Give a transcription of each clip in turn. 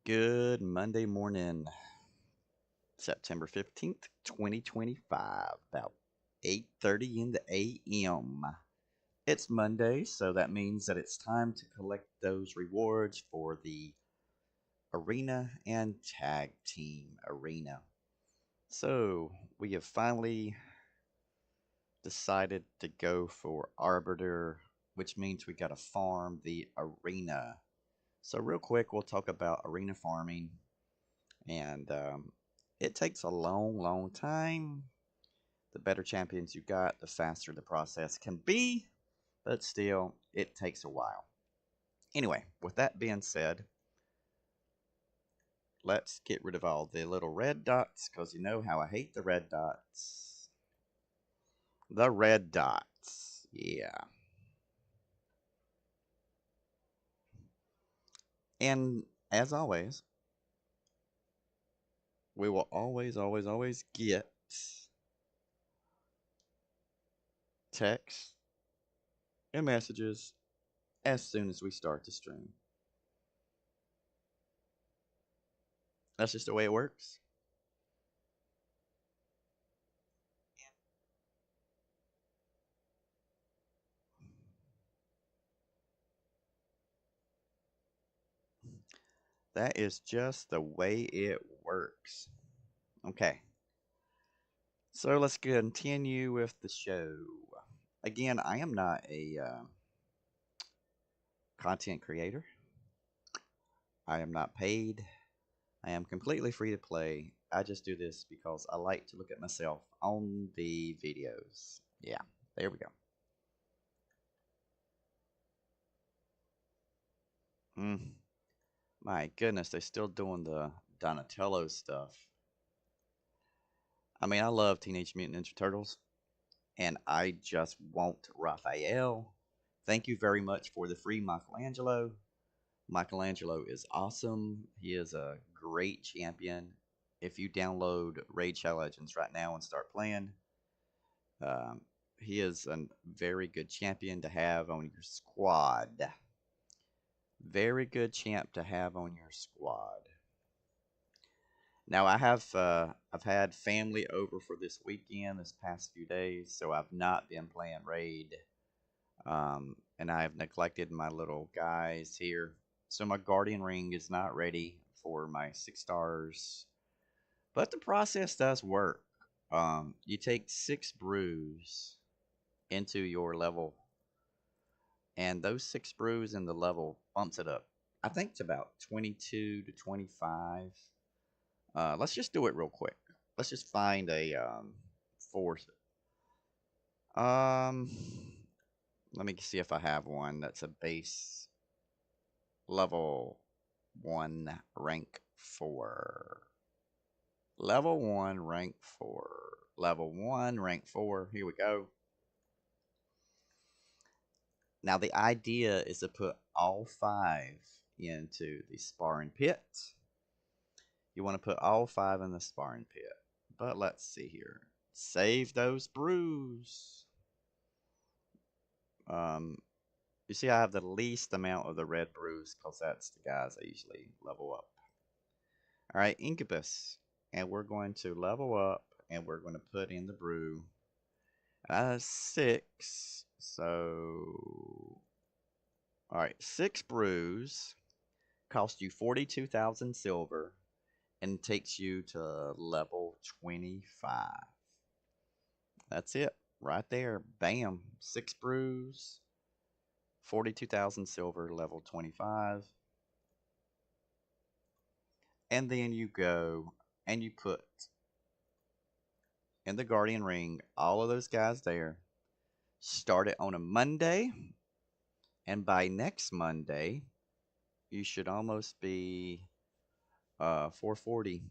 Good Monday morning, September 15th, 2025, about 8:30 in the AM. It's Monday, so that means that it's time to collect those rewards for the arena and tag team arena. So, we have finally decided to go for Arbiter, which means we got to farm the arena. So, real quick, we'll talk about arena farming. And it takes a long, long time. The better champions you got, the faster the process can be, but still, it takes a while. Anyway, with that being said, let's get rid of all the little red dots because you know how I hate the red dots. The red dots, yeah. And as always, we will always, always, always get texts and messages as soon as we start the stream. That's just the way it works. That is just the way it works. Okay, so let's continue with the show. Again, I am not a content creator. I am not paid. I am completely free to play. I just do this because I like to look at myself on the videos. Yeah, there we go. Mm, my goodness, they're still doing the Donatello stuff. I mean, I love Teenage Mutant Ninja Turtles, and I just want Raphael. Thank you very much for the free Michelangelo. Michelangelo is awesome. He is a great champion. If you download Raid Shadow Legends right now and start playing, um, he is a very good champion to have on your squad. Very good champ to have on your squad. Now I've had family over for this weekend, this past few days, so I've not been playing Raid. And I've neglected my little guys here. So my Guardian Ring is not ready for my 6 stars, but the process does work. You take 6 brews into your level, and those 6 brews in the level bumps it up. I think it's about 22 to 25. Let's just do it real quick. Let's just find a force. Um, Let me see if I have one that's a base level 1, rank 4. Level 1, rank 4. Level 1, rank 4. Here we go. Now, the idea is to put all 5 into the sparring pit. You want to put all 5 in the sparring pit. But let's see here. Save those brews. Um, you see, I have the least amount of the red brews because that's the guys I usually level up. All right, Incubus. And we're going to level up and we're going to put in the brew. 6. So, all right, 6 brews cost you 42,000 silver and takes you to level 25. That's it right there. Bam. 6 brews, 42,000 silver, level 25. And then you go and you put in the Guardian Ring all of those guys there. Start it on a Monday. And by next Monday, you should almost be 440.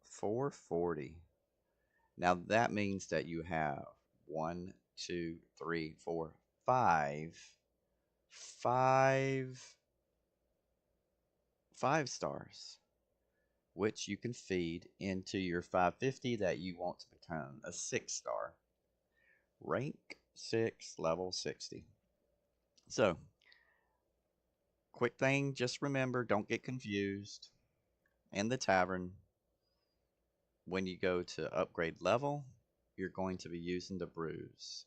440. Now that means that you have one, two, three, four, five 5 stars, which you can feed into your 550 that you want to become a 6 star. Rank 6, level 60. So Quick thing, just remember, don't get confused. In the tavern, when you go to upgrade level, you're going to be using the brews.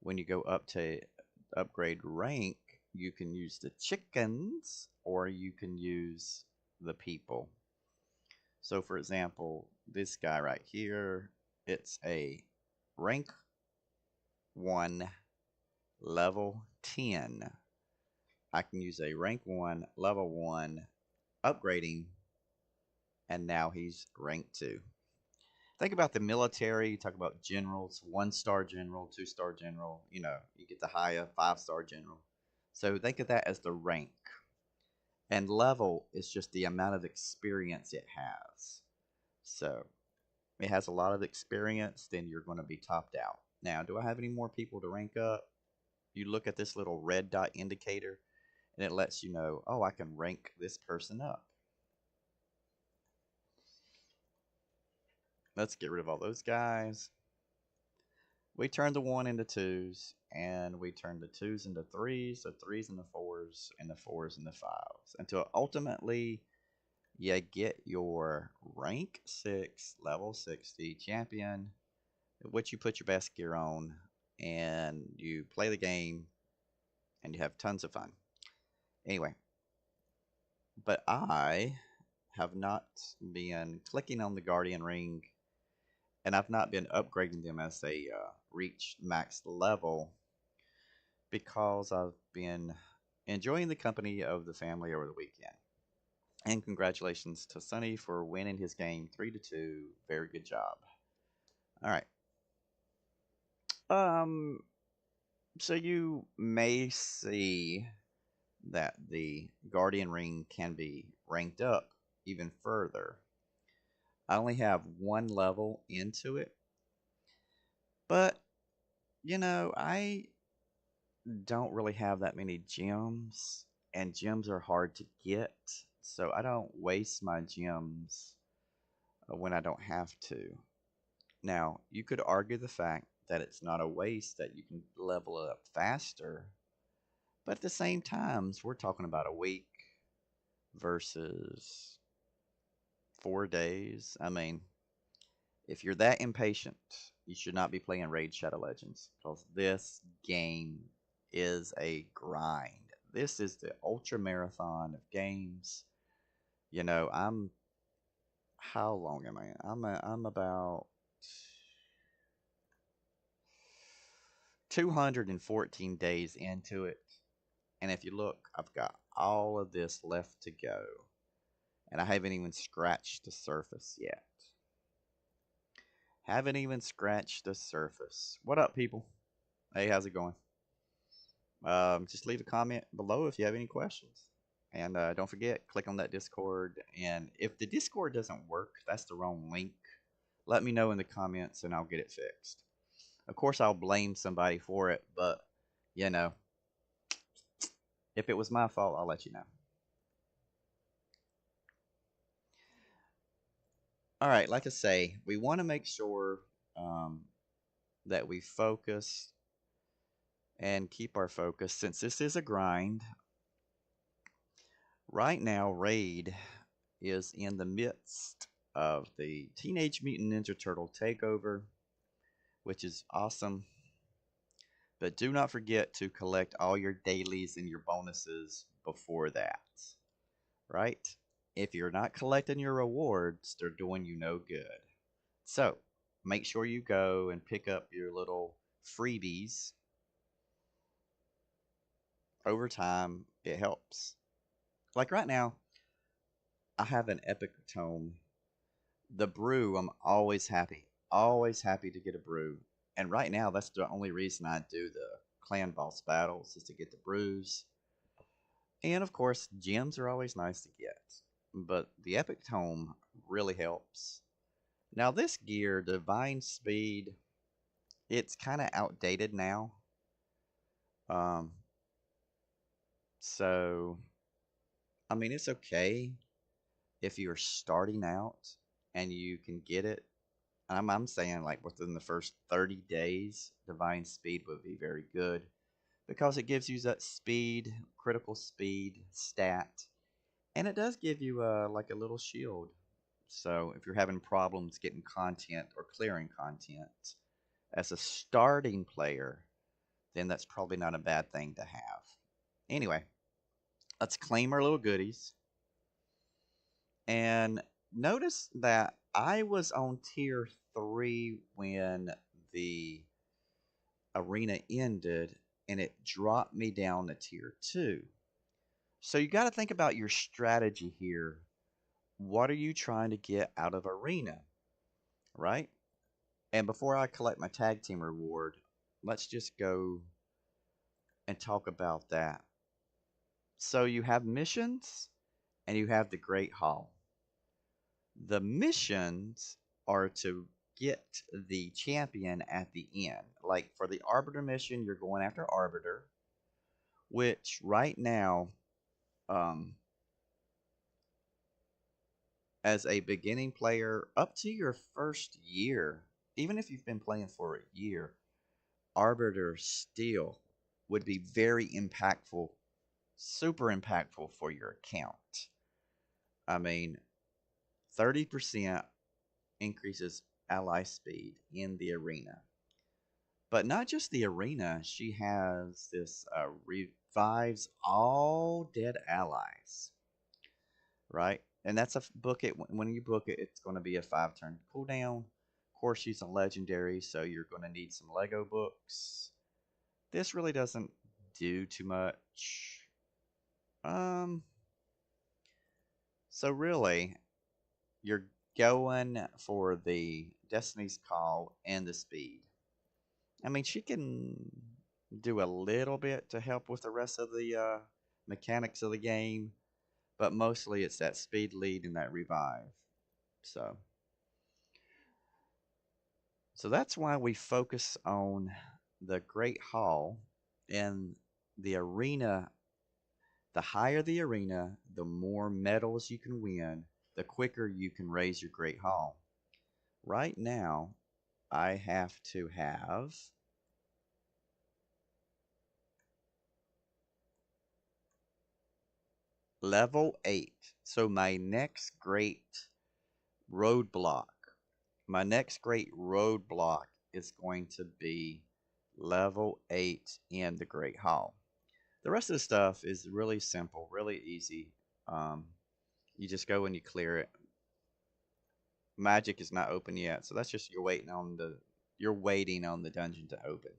When you go up to upgrade rank, you can use the chickens or you can use the people. So for example, this guy right here, it's a rank 1 level 10. I can use a rank 1 level 1 upgrading, and now he's rank 2. Think about the military. You talk about generals, 1-star general, 2-star general. You get the higher 5-star general. So think of that as the rank. And level is just the amount of experience it has. So it has a lot of experience, then you're going to be topped out. Now, do I have any more people to rank up? You look at this little red dot indicator, and it lets you know, oh, I can rank this person up. Let's get rid of all those guys. We turn the 1 into 2s, and we turn the 2s into 3s, so 3s into 4s, and the 4s into 5s, until ultimately you get your rank 6, level 60 champion, which you put your best gear on, and you play the game, and you have tons of fun. Anyway, but I have not been clicking on the Guardian Ring, and I've not been upgrading them as they reach max level because I've been enjoying the company of the family over the weekend. And congratulations to Sonny for winning his game 3-2. Very good job. All right. So you may see that the Guardian Ring can be ranked up even further. I only have 1 level into it, but I don't really have that many gems, and gems are hard to get, so I don't waste my gems when I don't have to. Now, you could argue the fact that it's not a waste, that you can level it up faster, but at the same times, we're talking about a week versus 4 days. I mean, if you're that impatient, you should not be playing Raid Shadow Legends, because this game is a grind. This is the ultra marathon of games. I'm how long am I? I'm about 214 days into it. And if you look, I've got all of this left to go. And I haven't even scratched the surface yet. Haven't even scratched the surface. What up, people? Hey, how's it going? Just leave a comment below if you have any questions. And don't forget, click on that Discord. And if the Discord doesn't work, that's the wrong link, let me know in the comments and I'll get it fixed. Of course, I'll blame somebody for it, but, if it was my fault, I'll let you know. All right, like I say, we want to make sure that we focus and keep our focus since this is a grind. Right now, Raid is in the midst of the Teenage Mutant Ninja Turtle takeover, which is awesome. But do not forget to collect all your dailies and your bonuses before that, right? If you're not collecting your rewards, they're doing you no good. So make sure you go and pick up your little freebies. Over time, it helps. Like right now, I have an epic tome. The brew, I'm always happy to get a brew. And right now, that's the only reason I do the clan boss battles, is to get the brews. And of course, gems are always nice to get. But the epic tome really helps. Now this gear, Divine Speed, it's kind of outdated now. Um, so, I mean, it's okay if you're starting out and you can get it. I'm saying like within the first 30 days, Divine Speed would be very good. because it gives you that speed, critical speed stat, and it does give you like a little shield. So if you're having problems getting content or clearing content as a starting player, then that's probably not a bad thing to have. Anyway, let's claim our little goodies. And notice that I was on tier 3 when the arena ended, and it dropped me down to tier 2. So you got to think about your strategy here. What are you trying to get out of arena, right? And before I collect my tag team reward, let's just go and talk about that. So you have missions and you have the Great Hall. The missions are to get the champion at the end. Like for the Arbiter mission, you're going after Arbiter, which right now, um, as a beginning player, up to your first year, even if you've been playing for a year, Arbiter still would be very impactful, super impactful for your account. I mean, 30% increases ally speed in the arena. But not just the arena, she has this revives all dead allies, right? And that's a book it when you book it, it's going to be a 5-turn cooldown. Of course, she's a legendary, so you're going to need some Lego books. This really doesn't do too much. Um, so really, you're going for the Destiny's Call and the speed. I mean, she can do a little bit to help with the rest of the mechanics of the game, but mostly it's that speed lead and that revive. So, so that's why we focus on the Great Hall and the arena. The higher the arena, the more medals you can win, the quicker you can raise your Great Hall. Right now, I have to have level 8. So my next great roadblock, is going to be level 8 in the Great Hall. The rest of the stuff is really simple, really easy. You just go and you clear it. Magic is not open yet, so that's just you're waiting on the dungeon to open.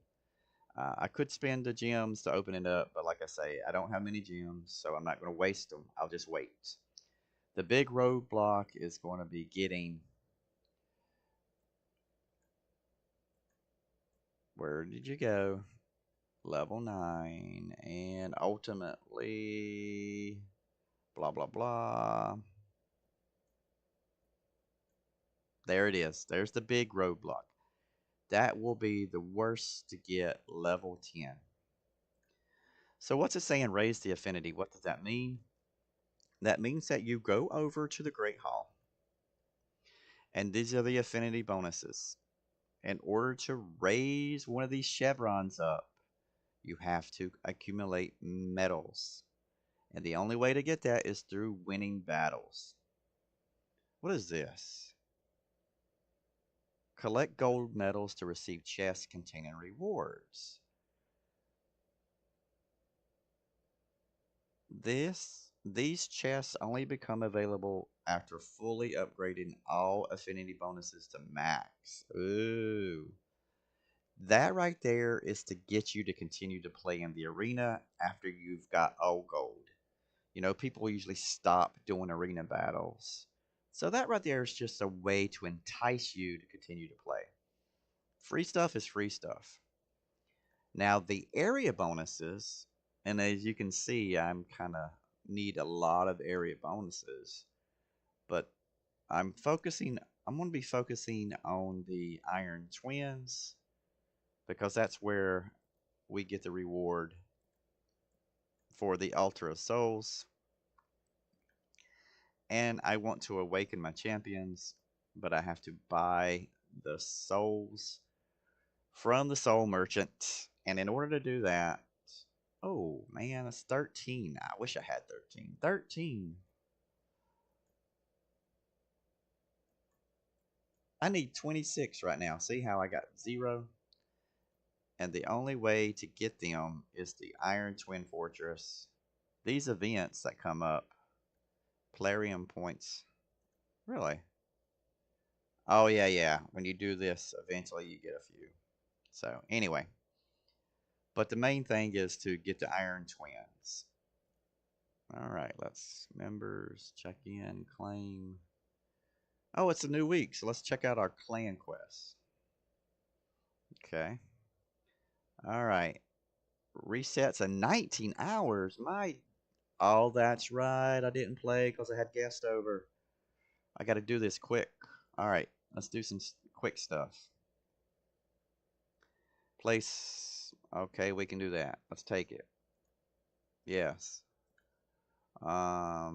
I could spend the gems to open it up, but like I say, I don't have many gems, so I'm not going to waste them. I'll just wait. The big roadblock is going to be getting. Where did you go? Level 9, and ultimately, blah blah blah. There it is. There's the big roadblock. That will be the worst to get level 10. So what's it saying? Raise the affinity. What does that mean? That means that you go over to the Great Hall, and these are the affinity bonuses. In order to raise one of these chevrons up, you have to accumulate medals. And the only way to get that is through winning battles. What is this? Collect gold medals to receive chests containing rewards. These chests only become available after fully upgrading all affinity bonuses to max. Ooh. That right there is to get you to continue to play in the arena after you've got all gold. You know, people usually stop doing arena battles. So that right there is just a way to entice you to continue to play. Free stuff is free stuff. Now the area bonuses, and as you can see, I'm kind of need a lot of area bonuses, but I'm going to be focusing on the Iron Twins because that's where we get the reward for the Altar of Souls. And I want to awaken my champions, but I have to buy the souls from the soul merchant. And in order to do that, Oh, man, that's 13. I wish I had 13. 13. I need 26 right now. See how I got 0? And the only way to get them is the Iron Twin Fortress. These events that come up, Plarium points. Really? Oh, yeah, yeah. When you do this, eventually you get a few. So, anyway. But the main thing is to get the Iron Twins. Alright, let's members, check in, claim. Oh, it's a new week, so let's check out our clan quest. Okay. Alright. Resets in 19 hours. Oh, that's right. I didn't play because I had guests over. I got to do this quick. Alright, let's do some quick stuff. Place. Okay, we can do that. Let's take it. Yes. I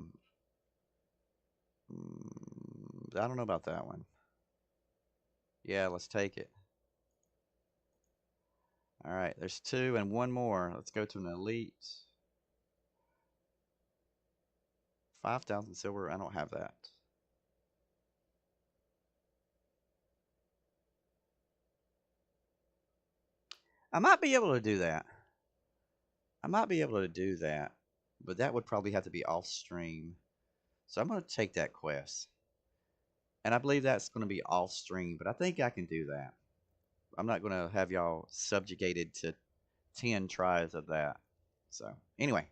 don't know about that one. Yeah, let's take it. All right, there's 2 and 1 more. Let's go to an elite. 5,000 silver. I don't have that. I might be able to do that. But that would probably have to be off stream. So I'm going to take that quest. And I believe that's going to be off stream, but I think I can do that. I'm not going to have y'all subjugated to 10 tries of that. So, anyway,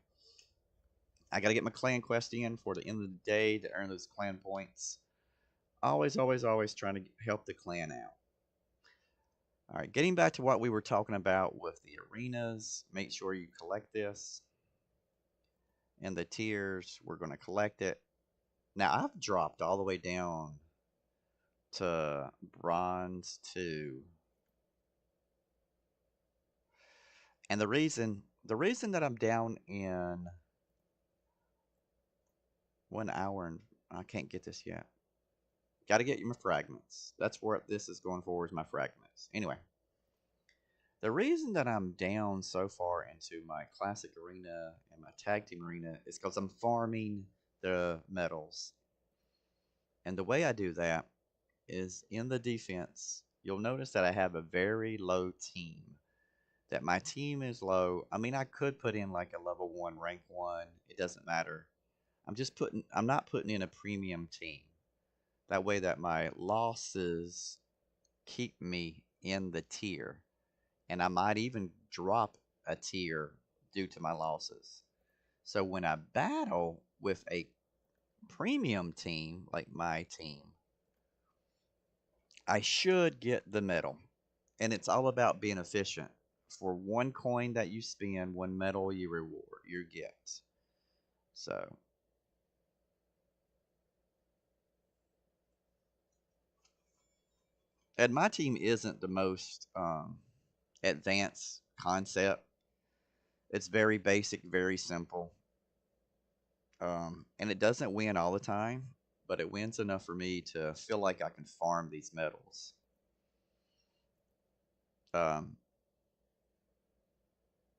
I got to get my clan quest in for the end of the day to earn those clan points. Always, always, always trying to help the clan out. All right, getting back to what we were talking about with the arenas, make sure you collect this. And the tiers, we're going to collect it. Now, I've dropped all the way down to bronze 2. And the reason that I'm down in 1 hour and I can't get this yet. Got to get you my fragments. That's where this is going for, is my fragments. Anyway, the reason that I'm down so far into my classic arena and my tag team arena is because I'm farming the medals. And the way I do that is in the defense, you'll notice that I have a very low team. That my team is low. I mean, I could put in like a level 1, rank 1. It doesn't matter. I'm not putting in a premium team. That way that my losses keep me in the tier. And I might even drop a tier due to my losses. So when I battle with a premium team like my team, I should get the medal. And it's all about being efficient. For 1 coin that you spend, 1 medal you get. So and my team isn't the most advanced concept. It's very basic, very simple. And it doesn't win all the time, but it wins enough for me to feel like I can farm these medals.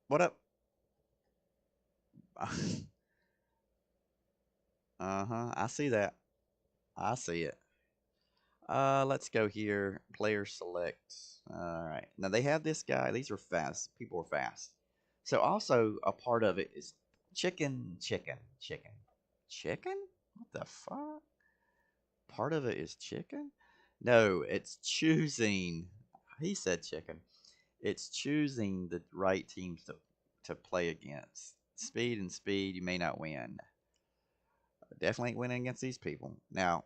What up? Uh-huh. I see that. I see it. Let's go here. Player select. All right. Now they have this guy. These are fast. People are fast. So also a part of it is chicken. Chicken? What the fuck? Part of it is chicken? No, it's choosing. He said chicken. It's choosing the right teams to play against. Speed and speed, you may not win. Definitely ain't winning against these people. Now,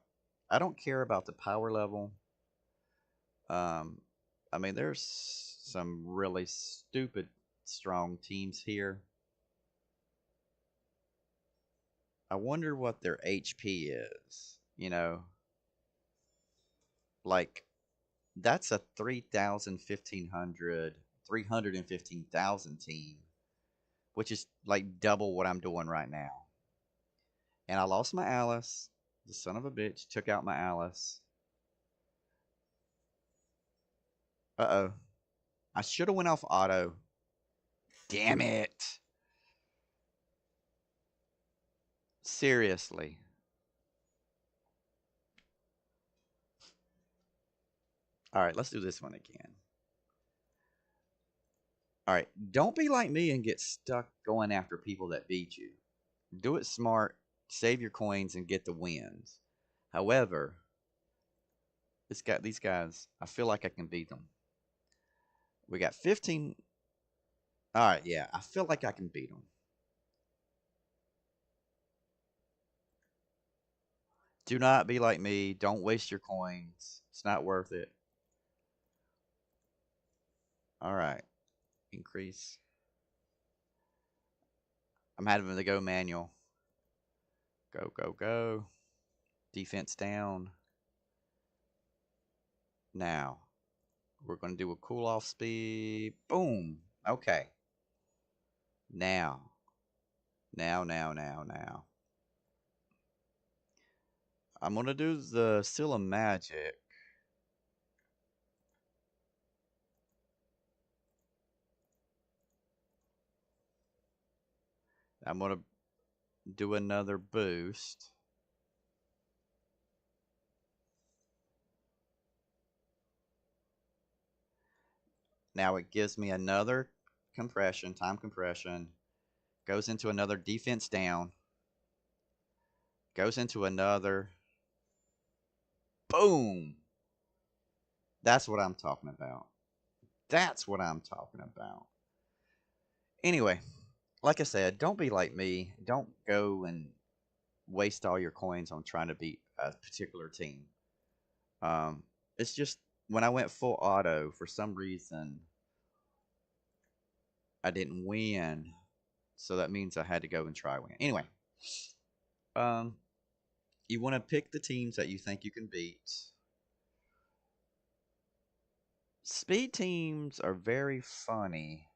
I don't care about the power level. I mean, there's some really stupid strong teams here. I wonder what their HP is. Like that's a 3,000, 1,500, 315,000 team, which is like double what I'm doing right now. And I lost my Alice. The son of a bitch took out my Alice. Uh-oh. I should have went off auto. Damn it. Seriously. All right, let's do this one again. All right, don't be like me and get stuck going after people that beat you. Do it smart, save your coins, and get the wins. However, these guys, I feel like I can beat them. We got 15. All right, yeah, I feel like I can beat them. Do not be like me. Don't waste your coins. It's not worth it. All right, increase. I'm having to go manual. Go, go, go. Defense down. Now, we're going to do a cool off speed. Boom. Okay. Now. Now. I'm going to do the Seal of Magic. I'm going to do another boost. Now it gives me another compression, time compression. Goes into another defense down. Goes into another. Boom. That's what I'm talking about. That's what I'm talking about. Anyway, like I said, don't be like me. Don't go and waste all your coins on trying to beat a particular team. It's just when I went full auto, for some reason, I didn't win. So that means I had to go and try win. Anyway, um, you want to pick the teams that you think you can beat. Speed teams are very funny.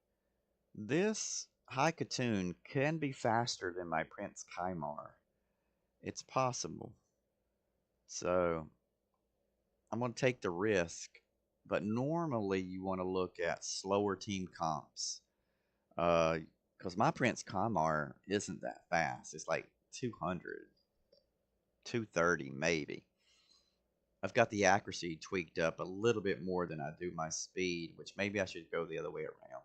This High Katoon can be faster than my Prince Kaimar. It's possible. So I'm going to take the risk. But normally you want to look at slower team comps. Because my Prince Kaimar isn't that fast. It's like 200, 230 maybe. I've got the accuracy tweaked up a little bit more than I do my speed, which maybe I should go the other way around.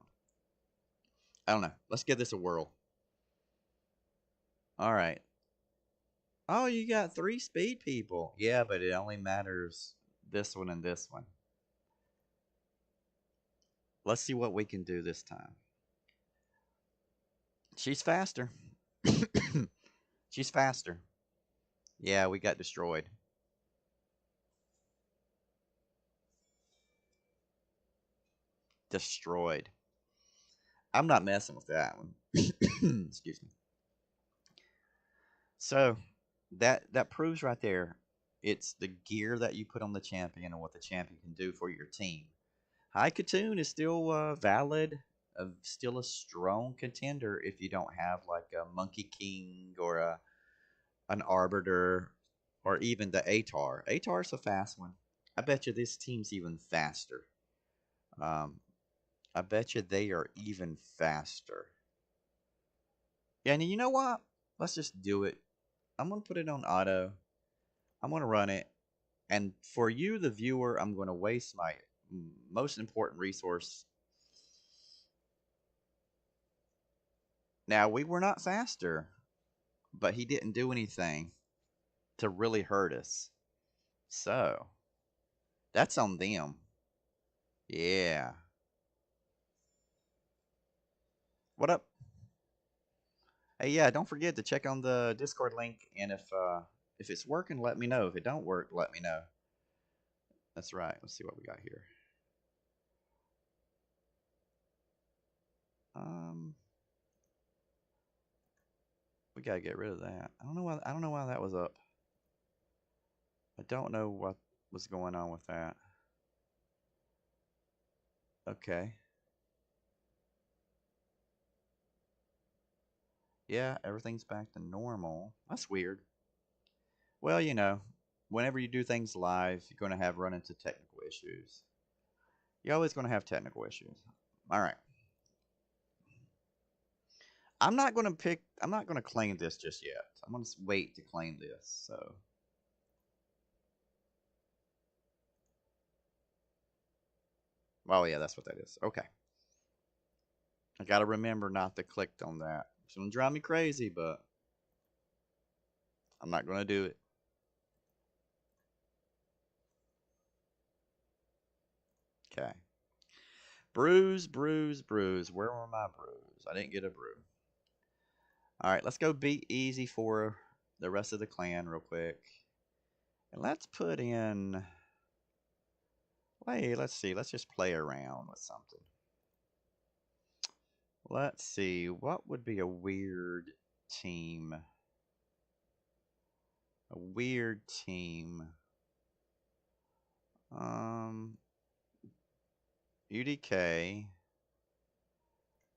I don't know. Let's give this a whirl. All right. Oh, you got 3 speed people. Yeah, but it only matters this one and this one. Let's see what we can do this time. She's faster. She's faster. Yeah, we got destroyed. Destroyed. I'm not messing with that one. Excuse me. So that proves right there. It's the gear that you put on the champion and what the champion can do for your team. High Katoon is still valid, still a strong contender if you don't have like a Monkey King or an Arbiter or even the Atar. Atar's a fast one. I bet you this team's even faster. Um, I bet you they are even faster. Yeah, and you know what? Let's just do it. I'm going to put it on auto. I'm going to run it. And for you, the viewer, I'm going to waste my most important resource. Now, we were not faster, but he didn't do anything to really hurt us. So, that's on them. Yeah. What up? Hey, yeah, don't forget to check on the Discord link, and if it's working, let me know. If it don't work, let me know. That's right. Let's see what we got here. Um, we gotta get rid of that. I don't know why. I don't know why that was up. I don't know what was going on with that. Okay. Yeah, everything's back to normal. That's weird. Well, whenever you do things live, you're going to have run into technical issues. You're always going to have technical issues. All right. I'm not gonna claim this just yet. I'm gonna wait to claim this. So, oh yeah, that's what that is. Okay, I gotta remember not to click on that. It's gonna drive me crazy, but I'm not gonna do it. Okay. Bruise, bruise, bruise. Where were my brews? I didn't get a brew. All right, let's go beat easy for the rest of the clan real quick. And let's put in. Wait, let's see. Let's just play around with something. Let's see. What would be a weird team? A weird team. Um, UDK,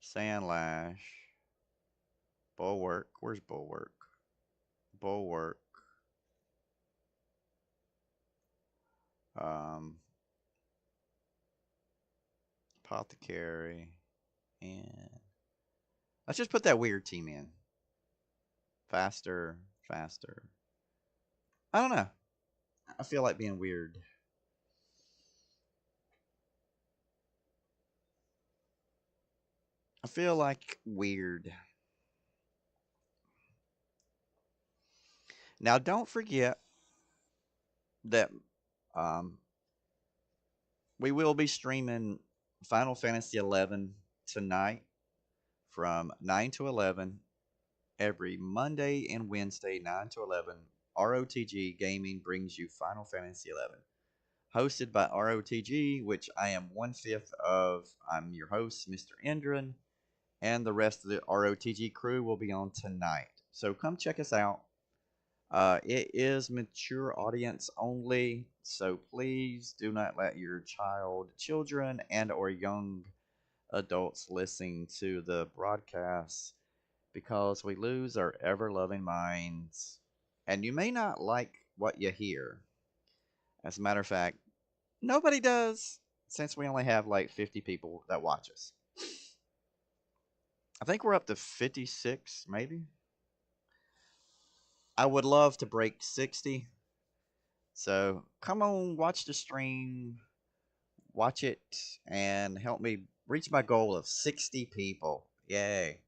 Sandlash, Bulwark. Where's Bulwark? Bulwark. Um, Apothecary, and let's just put that weird team in. Faster, faster. I don't know. I feel like being weird. I feel like weird. Now, don't forget that um, we will be streaming Final Fantasy XI tonight from 9 to 11 every Monday and Wednesday, 9 to 11. ROTG Gaming brings you Final Fantasy XI. Hosted by ROTG, which I am 1/5 of. I'm your host, Mr. Endrin, and the rest of the ROTG crew will be on tonight. So come check us out. It is mature audience only, so please do not let your children, and or young adults listening to the broadcast because we lose our ever-loving minds. And you may not like what you hear. As a matter of fact, nobody does since we only have like 50 people that watch us. I think we're up to 56, maybe. I would love to break 60. So come on, watch the stream, watch it, and help me reach my goal of 60 people. Yay.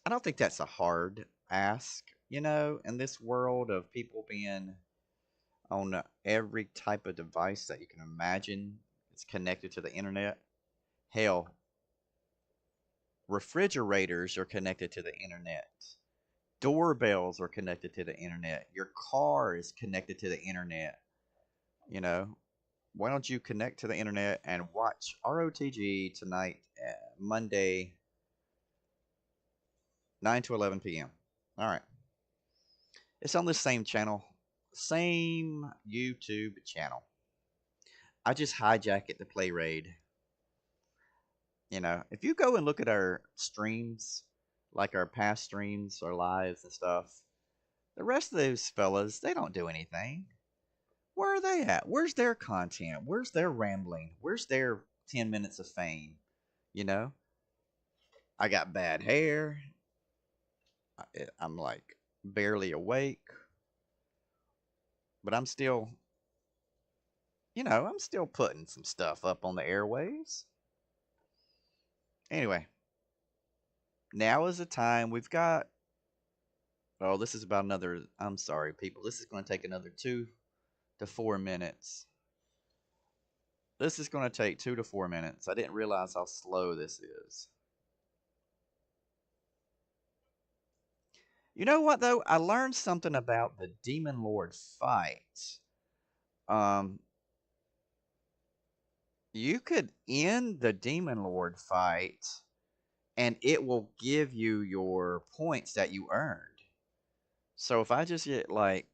I don't think that's a hard ask, in this world of people being on every type of device that you can imagine. It's connected to the internet. Hell, refrigerators are connected to the internet. Doorbells are connected to the internet. Your car is connected to the internet. You know, why don't you connect to the internet and watch ROTG tonight, Monday, 9 to 11 p.m. All right. It's on the same channel, same YouTube channel. I just hijack it to play Raid. If you go and look at our streams, like our past streams, our lives and stuff, the rest of those fellas, they don't do anything. Where are they at? Where's their content? Where's their rambling? Where's their 10 minutes of fame? You know, I got bad hair. I'm like barely awake, but I'm still putting some stuff up on the airwaves. Anyway, now is the time. This is about I'm sorry, people. This is going to take another 2 to 4 minutes. This is going to take 2 to 4 minutes. I didn't realize how slow this is. You know what, though? I learned something about the Demon Lord fight. Um, you could end the Demon Lord fight, and it will give you your points that you earned. So if I just get, like,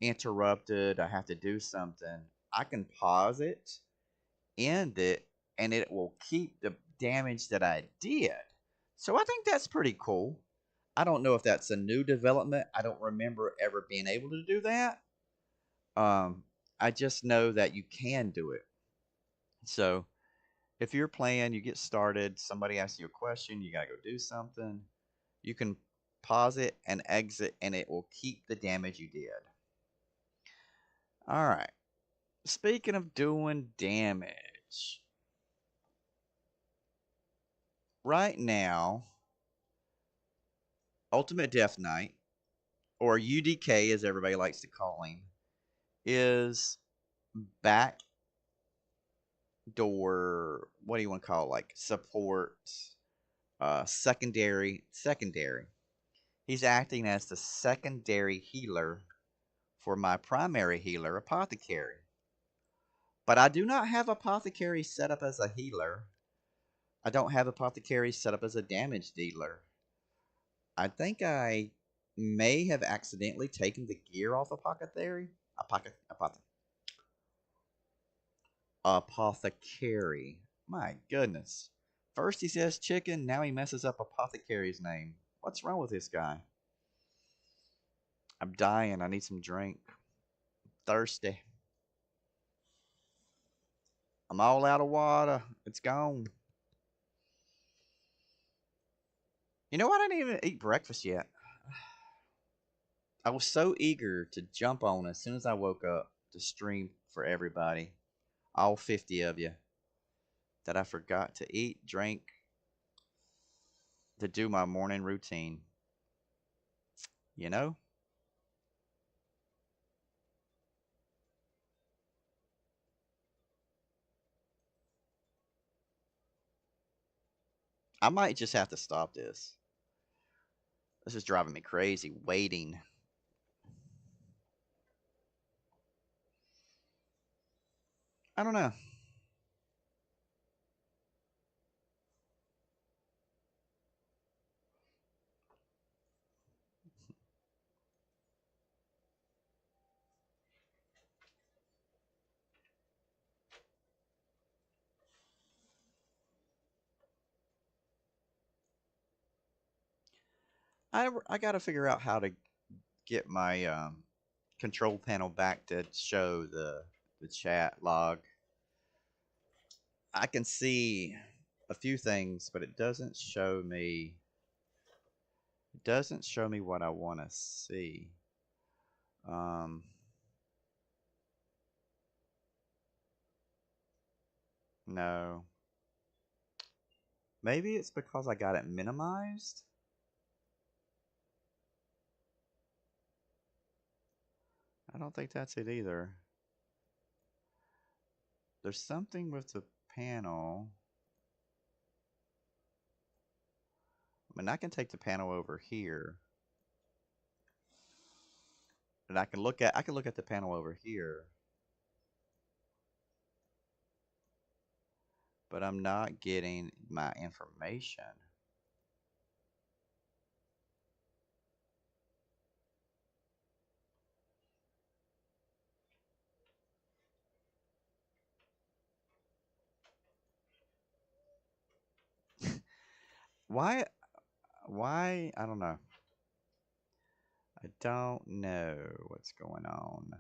interrupted, I have to do something, I can pause it, end it, and it will keep the damage that I did. So I think that's pretty cool. I don't know if that's a new development. I don't remember ever being able to do that. I just know that you can do it. So If you're playing, you get started, somebody asks you a question, you gotta go do something, you can pause it and exit, and it will keep the damage you did. All right. Speaking of doing damage, right now, Ultimate Death Knight, or UDK as everybody likes to call him, is back door. What do you want to call it? Like support, secondary. He's acting as the secondary healer for my primary healer, Apothecary. But I do not have Apothecary set up as a healer. I don't have Apothecary set up as a damage dealer. I think I may have accidentally taken the gear off Apothecary. Apothecary. My goodness. First he says chicken, now he messes up Apothecary's name. What's wrong with this guy? I'm dying. I need some drink. Thirsty. I'm all out of water. It's gone. You know what? I didn't even eat breakfast yet. I was so eager to jump on as soon as I woke up to stream for everybody, all 50 of you, that I forgot to eat, drink, to do my morning routine. You know? I might just have to stop this. This is driving me crazy, waiting. I don't know. I got to figure out how to get my control panel back to show the chat log. I can see a few things, but it doesn't show me. It doesn't show me what I want to see. Um, no. Maybe it's because I got it minimized. I don't think that's it either. There's something with the panel. I mean, I can take the panel over here, and I can look at the panel over here, but I'm not getting my information. Why? Why? I don't know. I don't know what's going on.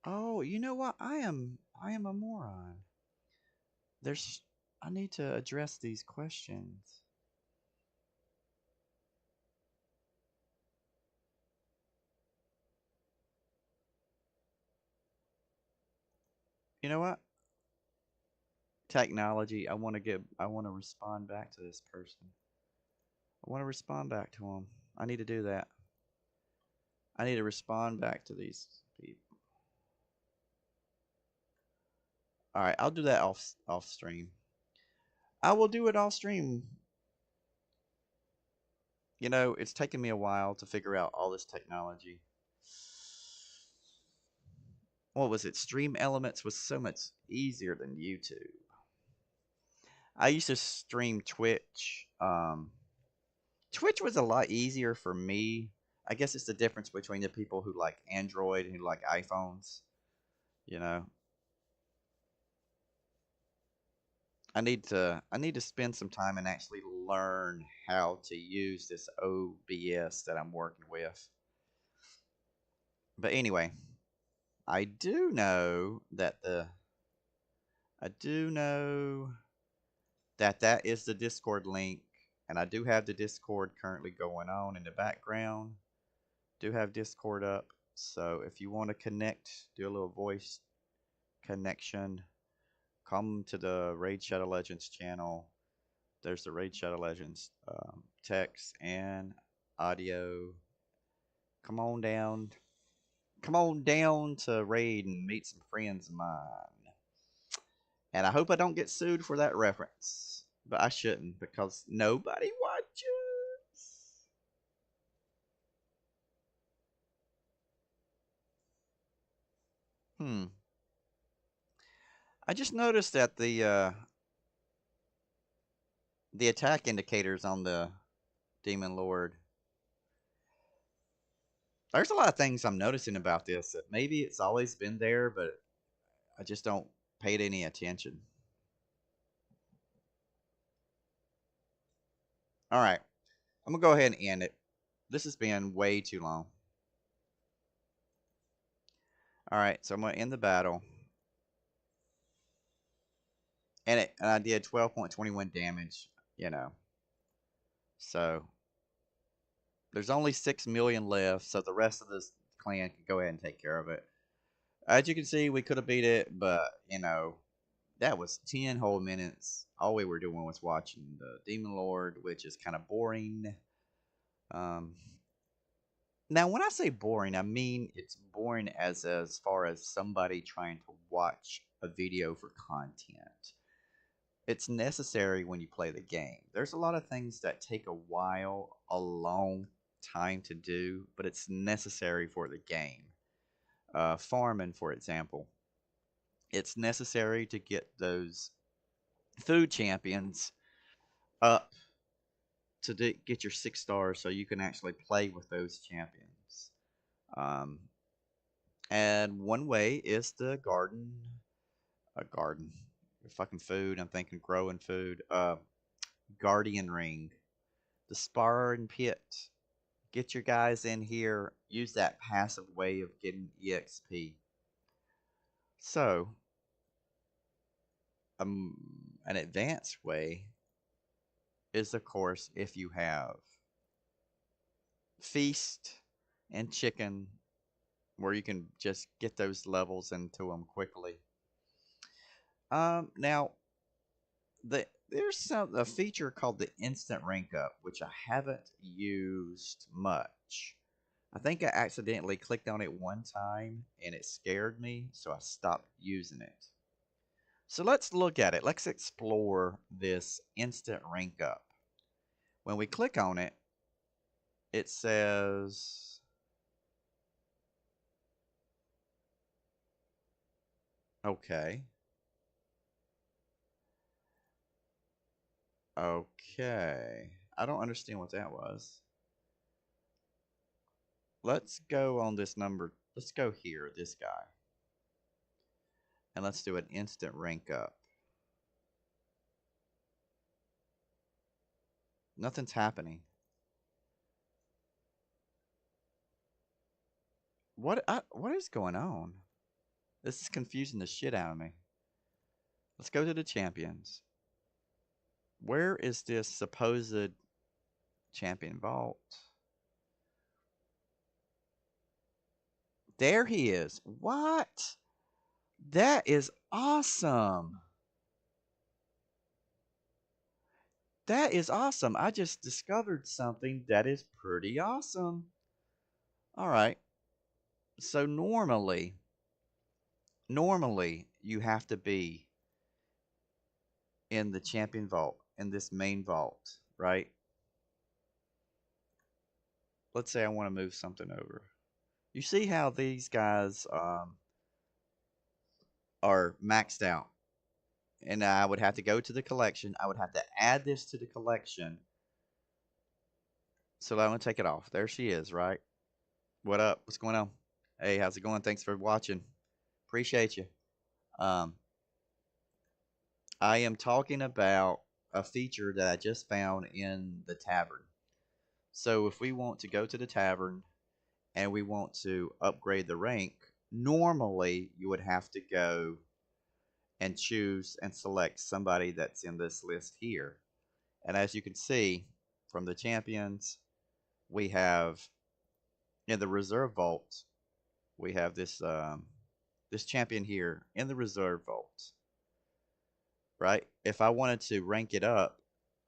Oh, you know what? I am a moron. There's I need to address these questions. You know what? Technology. I want to respond back to this person. I want to respond back to them. I need to do that. I need to respond back to these people. All right, I'll do that off stream. I will do it off stream. You know, it's taken me a while to figure out all this technology. What was it? Stream Elements was so much easier than YouTube. I used to stream Twitch. Twitch was a lot easier for me. I guess it's the difference between the people who like Android and who like iPhones. You know, I need to spend some time and actually learn how to use this OBS that I'm working with. But anyway, I do know that the I do know that that is the Discord link, and I do have the Discord currently going on in the background. Do have Discord up, so if you want to connect, do a little voice connection, come to the Raid Shadow Legends channel. There's the Raid Shadow Legends text and audio. Come on down. Come on down to Raid and meet some friends of mine. And I hope I don't get sued for that reference. But I shouldn't because nobody watches. Hmm. I just noticed that the attack indicators on the Demon Lord. There's a lot of things I'm noticing about this that maybe it's always been there, but I just don't pay it any attention. All right, I'm gonna go ahead and end it. This has been way too long. All right, so I'm gonna end the battle, and I did 12.21 damage. You know, so there's only 6 million left, so the rest of this clan can go ahead and take care of it. As you can see, we could have beat it, but that was 10 whole minutes. All we were doing was watching the Demon Lord, which is kind of boring. Um, Now, when I say boring, I mean it's boring as far as somebody trying to watch a video for content. It's necessary when you play the game. There's a lot of things that take a while, a long time to do, but it's necessary for the game. Farming, for example, it's necessary to get those food champions up to get your 6 stars so you can actually play with those champions. Um, And one way is the garden, fucking food. I'm thinking growing food. Guardian ring, the sparring pit. Get your guys in here. Use that passive way of getting EXP. So, um, an advanced way is, of course, if you have feast and chicken, where you can just get those levels into them quickly. Now there's a feature called the instant rank up, which I haven't used much. I think I accidentally clicked on it one time and it scared me, so I stopped using it. So let's look at it. Let's explore this instant rank up. When we click on it, it says okay. Okay. I don't understand what that was. Let's go on this number. Let's go here, this guy. And let's do an instant rank up. Nothing's happening. What is going on? This is confusing the shit out of me. Let's go to the champions. Where is this supposed champion vault? There he is. What? That is awesome. That is awesome. I just discovered something that is pretty awesome. All right. So normally you have to be in the champion vault, in this main vault, right? Let's say I want to move something over. You see how these guys are maxed out. And I would have to go to the collection. I would have to add this to the collection. So I'm going to take it off. There she is, right? What up? What's going on? Hey, how's it going? Thanks for watching. Appreciate you. Um, I am talking about a feature that I just found in the tavern. So if we want to go to the tavern and we want to upgrade the rank, normally you would have to go and choose and select somebody that's in this list here. And as you can see from the champions, we have in the reserve vault, we have this champion here in the reserve vault, right? If I wanted to rank it up,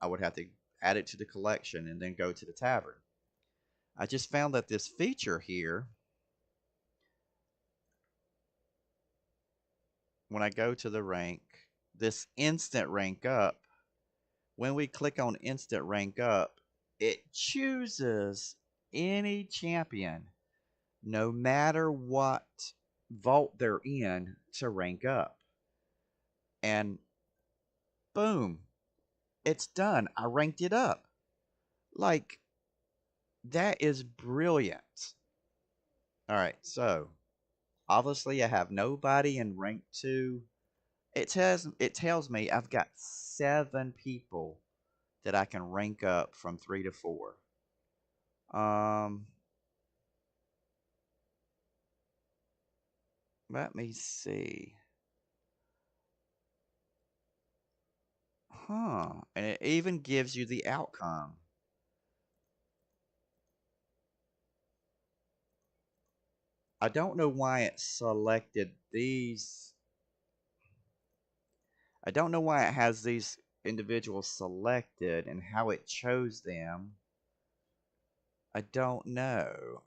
I would have to add it to the collection and then go to the tavern. I just found that this feature here, when I go to the rank, this instant rank up, when we click on instant rank up, it chooses any champion, no matter what vault they're in, to rank up. And boom, it's done. I ranked it up. Like, that is brilliant. All right, so obviously I have nobody in rank 2. It tells me I've got 7 people that I can rank up from 3 to 4. Um Let me see. And it even gives you the outcome. I don't know why it selected these. I don't know why it has these individuals selected and how it chose them. I don't know.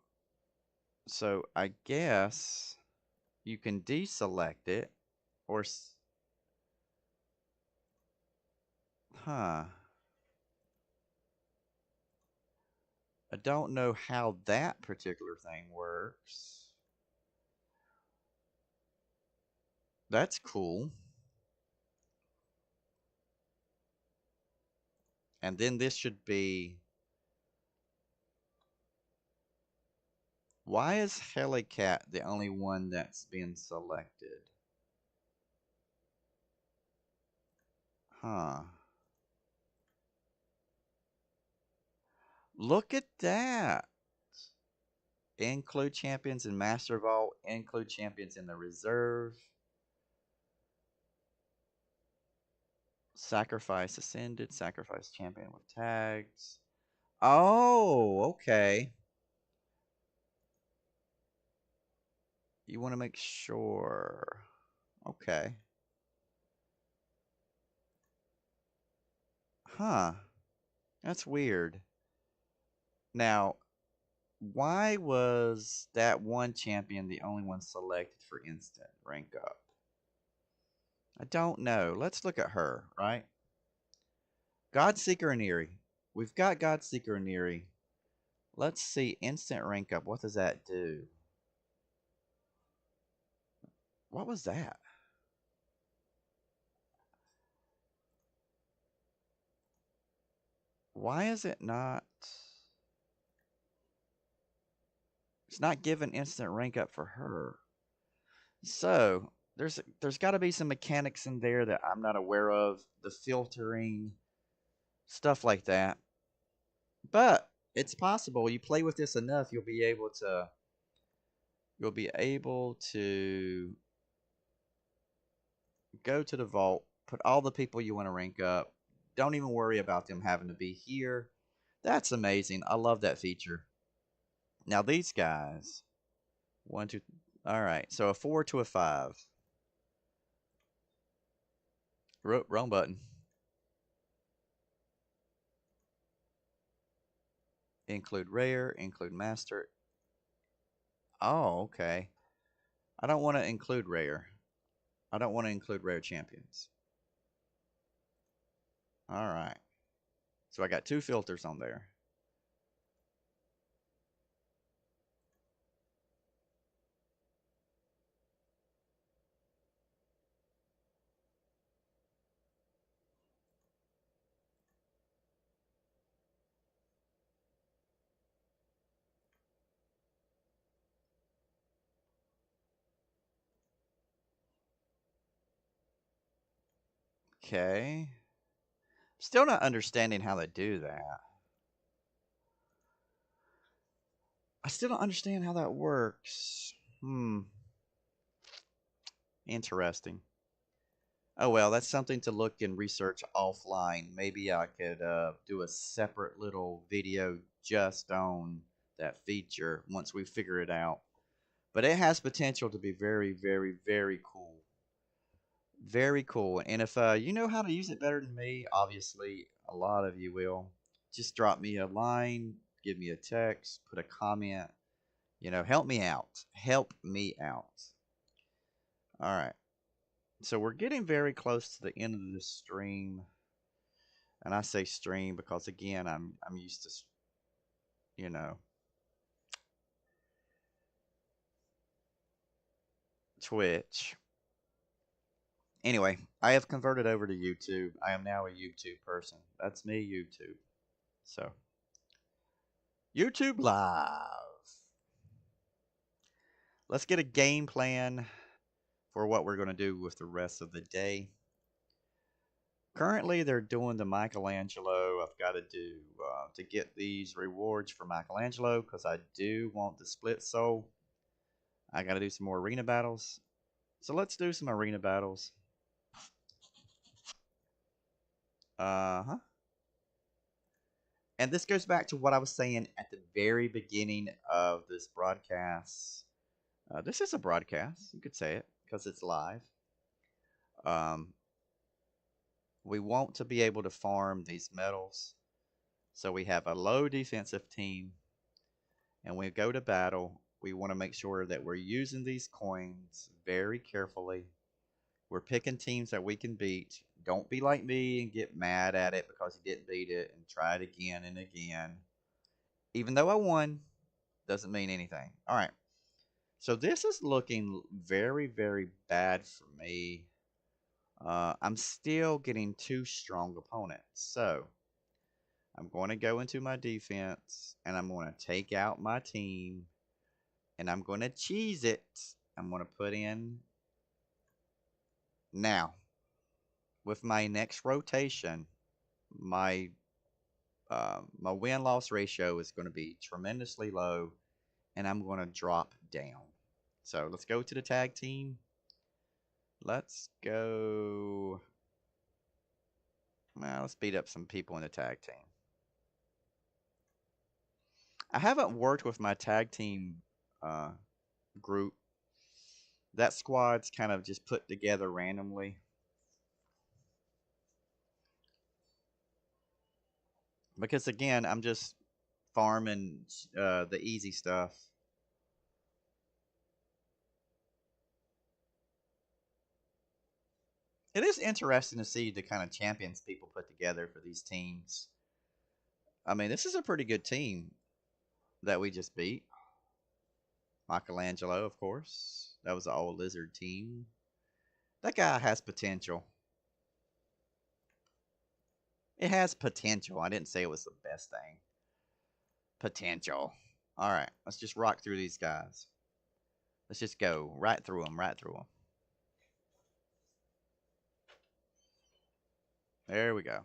So I guess you can deselect it or huh. I don't know how that particular thing works. That's cool. And then this should be. Why is Helicat the only one that's been selected? Huh. Look at that. Include champions in Master Vault. Include champions in the reserve. Sacrifice Ascended. Sacrifice champion with tags. Oh, okay. You want to make sure. Okay. Huh. That's weird. Now, why was that one champion the only one selected for instant rank up? I don't know. Let's look at her, right? Godseeker and Eerie. We've got Godseeker and Eerie. Let's see instant rank up. What does that do? What was that? Why is it not? It's not giving instant rank up for her. So there's got to be some mechanics in there that I'm not aware of. The filtering, stuff like that. But it's possible. You play with this enough, you'll be able to go to the vault, put all the people you want to rank up. Don't even worry about them having to be here. That's amazing. I love that feature. Now these guys, 1, 2. All right, so a 4 to a 5. Wrong button. Include rare, include master. Oh, okay. I don't want to include rare. I don't want to include rare champions. All right. So I got 2 filters on there. Okay. Still not understanding how they do that. I still don't understand how that works. Interesting. Oh well, that's something to look and research offline. Maybe I could do a separate little video just on that feature once we figure it out. But it has potential to be very, very, very cool. Very cool. And if you know how to use it better than me, obviously a lot of you will, just drop me a line, give me a text, put a comment. Help me out. Help me out. All right. So we're getting very close to the end of the stream. And I say stream because again, I'm used to, you know, Twitch. Anyway, I have converted over to YouTube. I am now a YouTube person. That's me, YouTube. So, YouTube Live. Let's get a game plan for what we're going to do with the rest of the day. Currently, they're doing the Michelangelo. I've got to do to get these rewards for Michelangelo because I do want the split soul. I got to do some more arena battles. So let's do some arena battles. Uh-huh. And this goes back to what I was saying at the very beginning of this broadcast. This is a broadcast, you could say it, because it's live. Um, we want to be able to farm these medals. So we have a low defensive team, and we go to battle. We want to make sure that we're using these coins very carefully. We're picking teams that we can beat. Don't be like me and get mad at it because you didn't beat it and try it again and again. Even though I won, doesn't mean anything. All right. So this is looking very, very bad for me. I'm still getting two strong opponents. So I'm going to go into my defense and I'm going to take out my team and I'm going to cheese it. I'm going to put in now with my next rotation. My win loss ratio is going to be tremendously low, and I'm going to drop down. So let's go to the tag team. Let's go. Well, let's beat up some people in the tag team. I haven't worked with my tag team group. That squad's kind of just put together randomly. Because again, I'm just farming the easy stuff. It is interesting to see the kind of champions people put together for these teams. I mean, this is a pretty good team that we just beat. Michelangelo, of course. That was the old lizard team. That guy has potential. It has potential. I didn't say it was the best thing. Potential. All right, let's just rock through these guys. Let's just go right through them, right through them. There we go.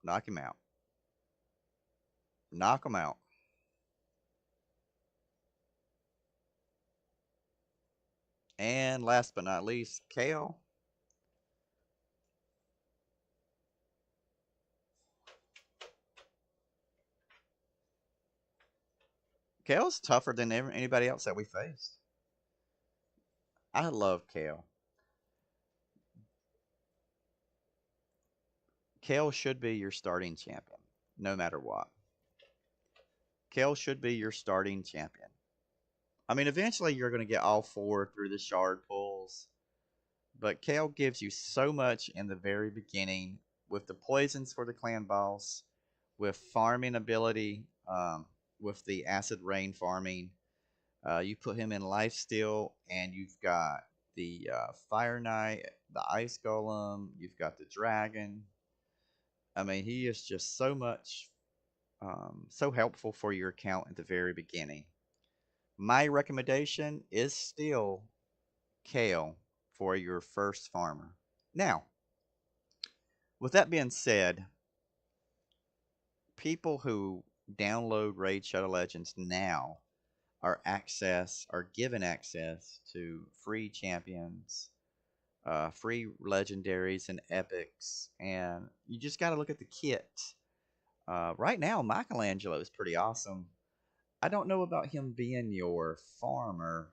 Knock him out. Knock him out. And last but not least, Kale. Kale's tougher than anybody else that we faced. I love Kale. Kale should be your starting champion, no matter what. Kale should be your starting champion. I mean, eventually you're going to get all four through the shard pulls, but Kale gives you so much in the very beginning with the poisons for the clan boss, with farming ability, with the acid rain farming. You put him in lifesteal, and you've got the Fire Knight, the Ice Golem, you've got the Dragon. I mean, he is just so much, so helpful for your account at the very beginning. My recommendation is still Kale for your first farmer. Now, With that being said, people who download Raid Shadow Legends now are given access to free champions, free legendaries and epics, and you just got to look at the kit. Right now, Michelangelo is pretty awesome. I don't know about him being your farmer.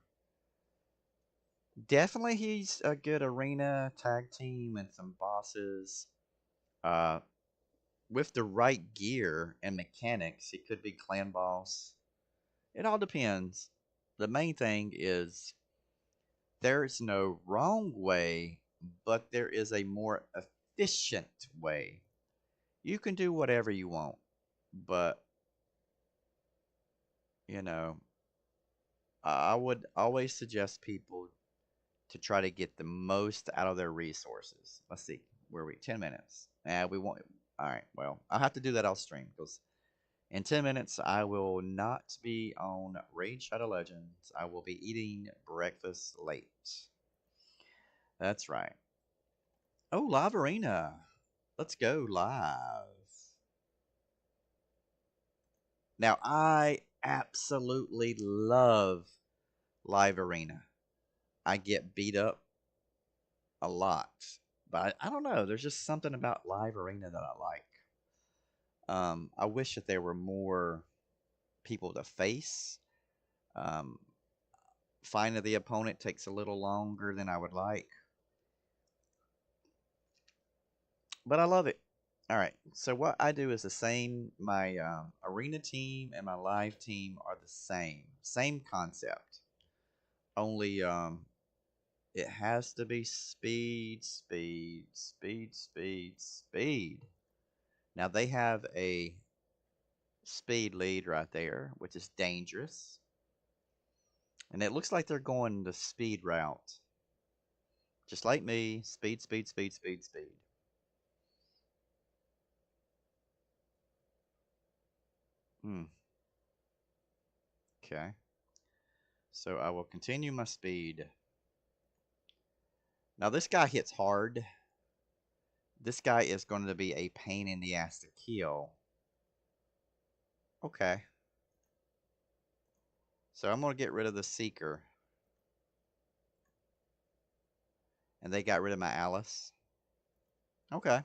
Definitely, he's a good arena tag team and some bosses. Uh, with the right gear and mechanics, he could be clan boss. It all depends. The main thing is there's no wrong way, but there is a more efficient way. You can do whatever you want, but you know, I would always suggest people to try to get the most out of their resources. Let's see, where are we? 10 minutes. We won't. All right. Well, I'll have to do that off stream because in 10 minutes I will not be on Raid Shadow Legends. I will be eating breakfast late. That's right. Oh, Live Arena. Let's go live. Now, I absolutely love Live Arena. I get beat up a lot, but I don't know. There's just something about Live Arena that I like. I wish that there were more people to face. Um, finding the opponent takes a little longer than I would like, but I love it. All right, so what I do is the same. My arena team and my live team are the same concept. Only it has to be speed, speed, speed, speed, speed. Now they have a speed lead right there, which is dangerous. And it looks like they're going the speed route. Just like me, speed, speed, speed, speed, speed. Hmm. Okay. So I will continue my speed. Now this guy hits hard. This guy is going to be a pain in the ass to kill. Okay. So I'm going to get rid of the Seeker. And they got rid of my Alice. Okay.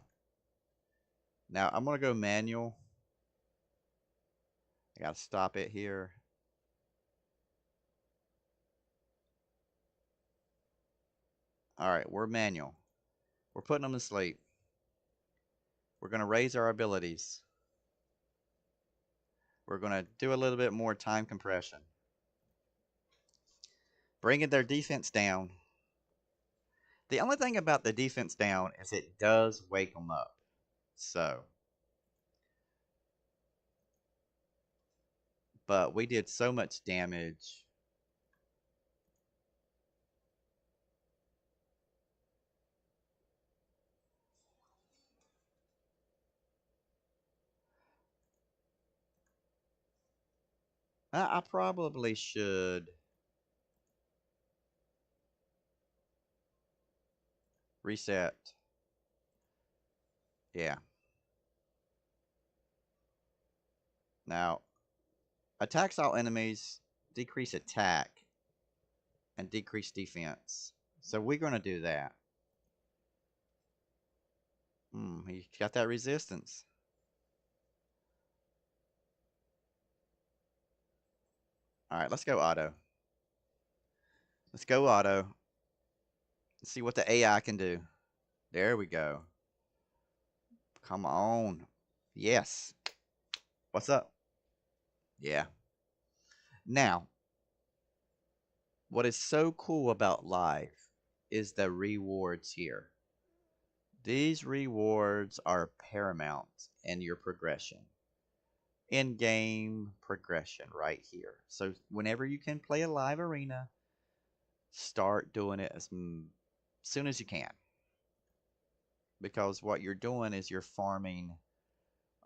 Now I'm going to go manual. I got to stop it here. All right, we're manual. We're putting them to sleep. We're going to raise our abilities. We're going to do a little bit more time compression. Bringing their defense down. The only thing about the defense down is it does wake them up. So, but we did so much damage. I probably should reset. Yeah. Now, attacks all enemies, decrease attack, and decrease defense. So we're going to do that. He got that resistance. All right, let's go auto. Let's go auto. Let's see what the AI can do. There we go. Come on. Yes. What's up? Yeah. Now, what is so cool about live is the rewards here. These rewards are paramount in your progression. In-game progression right here. So whenever you can play a live arena, start doing it as soon as you can. Because what you're doing is you're farming.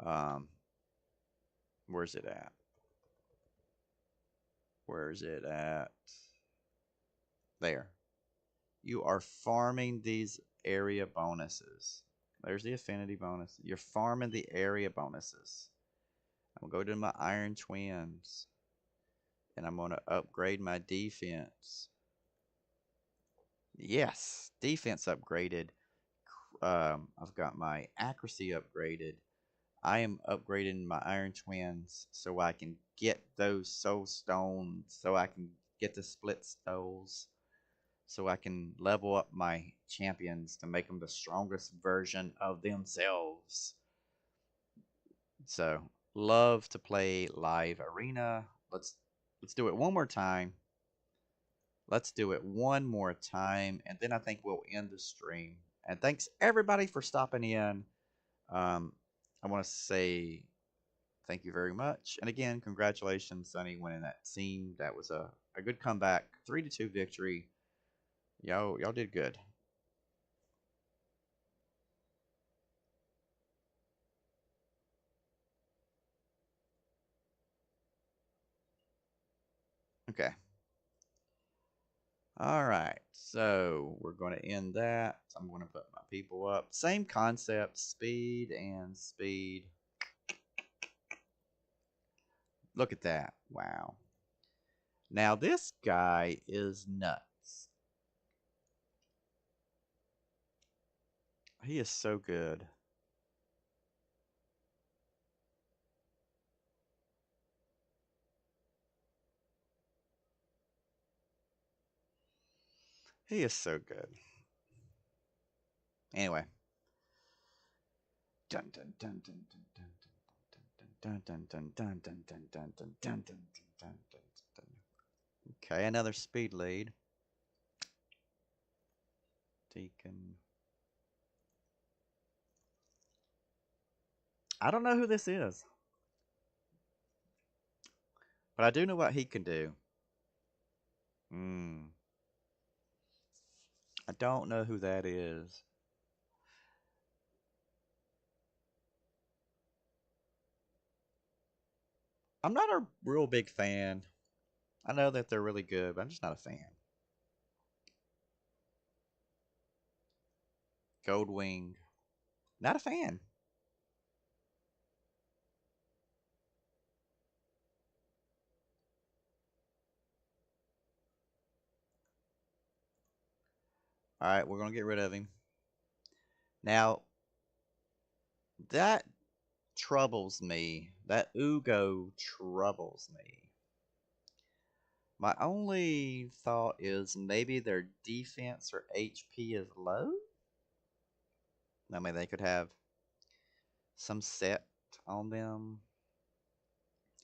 Um, where's it at? Where's it at? There. You are farming these area bonuses. There's the affinity bonus. You're farming the area bonuses. I'm going to go to my Iron Twins. And I'm going to upgrade my defense. Yes, defense upgraded. I've got my accuracy upgraded. I am upgrading my Iron Twins so I can get those Soul Stones, so I can get the Split Skulls, so I can level up my champions to make them the strongest version of themselves. So, love to play live arena. Let's do it one more time. Let's do it one more time, and then I think we'll end the stream. And thanks everybody for stopping in. I want to say thank you very much. And again, congratulations, Sonny, winning that team. That was a good comeback. 3-2 victory. Y'all did good. Okay. All right. So we're going to end that. I'm going to put my people up. Same concept, speed and speed. Look at that. Wow. Now this guy is nuts. He is so good. He is so good. Anyway. Dun dun dun dun dun dun dun dun dun dun dun dun dun dun dun dun dun dun. Okay, another speed lead. Deacon. I don't know who this is, but I do know what he can do. I don't know who that is. I'm not a real big fan. I know that they're really good, but I'm just not a fan. Goldwing. Not a fan. Alright, we're going to get rid of him. Now, that troubles me. That Ugo troubles me. My only thought is maybe their defense or HP is low. I mean, they could have some set on them.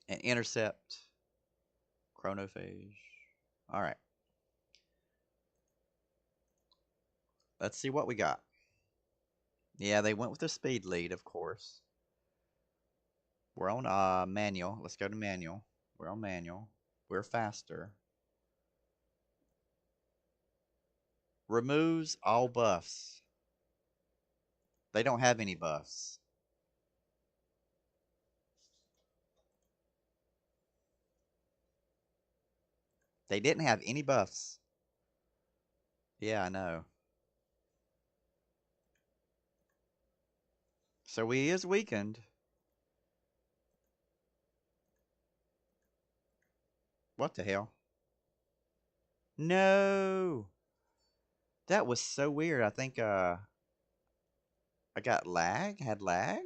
And intercept. Chronophage. Alright. Let's see what we got. Yeah, they went with the speed lead, of course. We're on manual. Let's go to manual. We're on manual. We're faster. Removes all buffs. They don't have any buffs. They didn't have any buffs. Yeah, I know. So he is weakened. What the hell? No! That was so weird. I think I got lag? Had lag?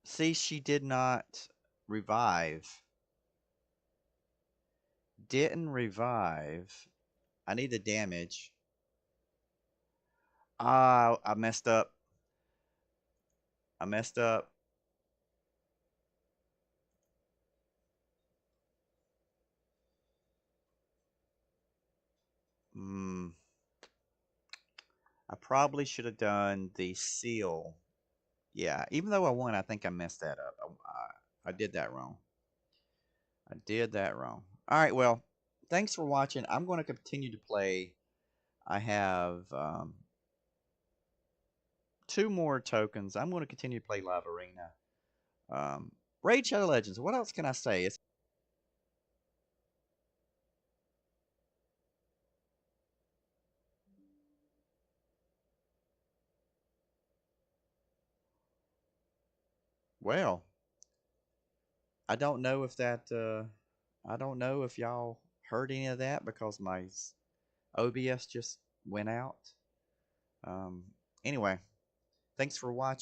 See, she did not revive. Didn't revive. I need the damage. Ah, I messed up. I messed up. I probably should have done the seal. Yeah, even though I won, I think I messed that up. I did that wrong. I did that wrong. All right, well, thanks for watching. I'm going to continue to play. I have 2 more tokens. I'm going to continue to play Live Arena. Raid Shadow Legends. What else can I say? It's Well, I don't know if that I don't know if y'all heard any of that because my OBS just went out. Um, anyway, thanks for watching.